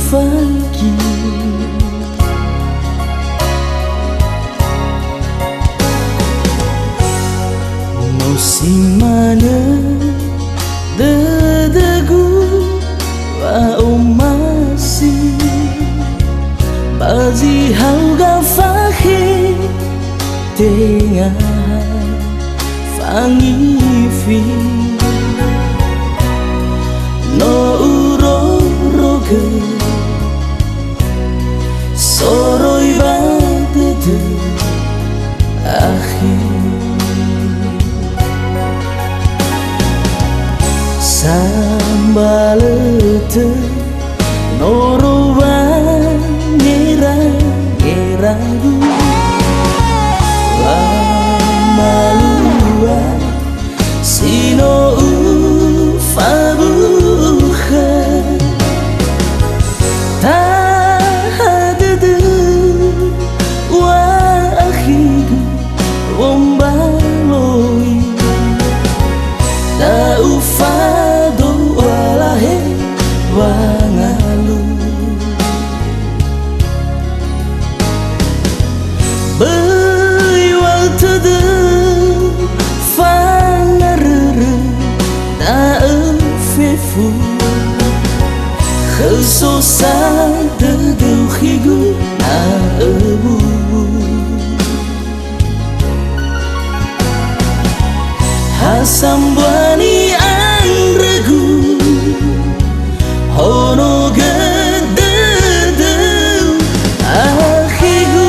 fakir. Musim mana dedegu wa masih bazi hauga fakir tengah fangi fi no uro roge soroi badede akhir sambalete norowa ngeragu wa malua sino ufabuha tahadede wa akhidu wombaloi ta ufado walahe wangalu beuiwal tede fangarere ta fefu khususa de khigu na ebu hasambani angregu hono gedede akhigu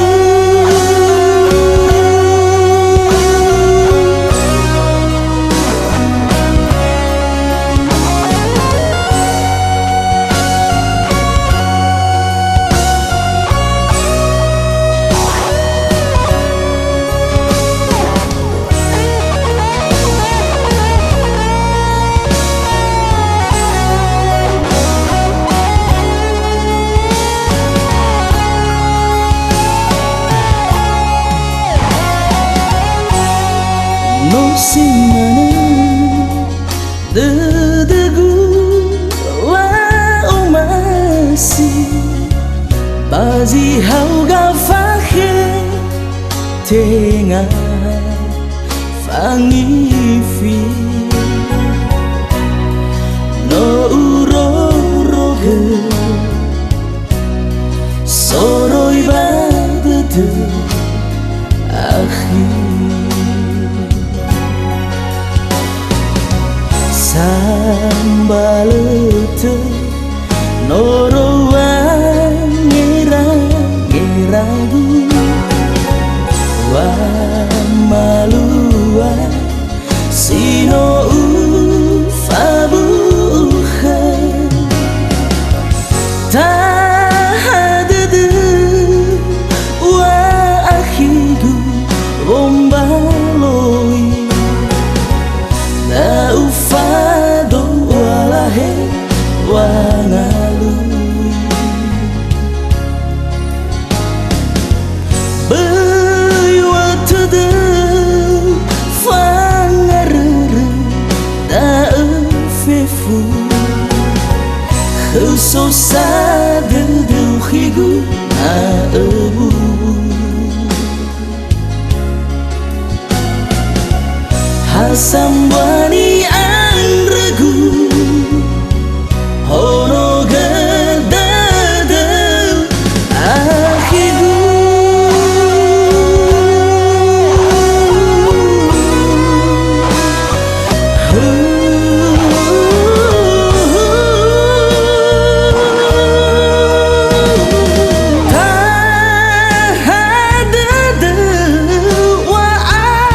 musim mana dedegu wa masih bazi hauga fakir tengah fangi fi no uro roge soroi badede akhir sambalete norowa ngeragu wa malua sino ufabuha tahadede wa akhidu wombaloi na ufado walahe wangalui beuiwal tede fangarere da fefu khususa de khigu na ebu hasambani angregu hono gedede akhigu tahadede wa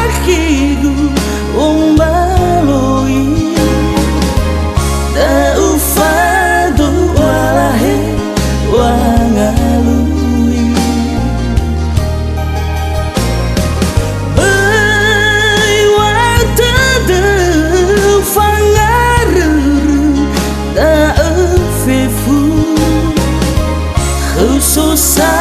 akhidu wombaloi ta ufado walahe wangalui beuiwal tede fangarere ta fefu khususa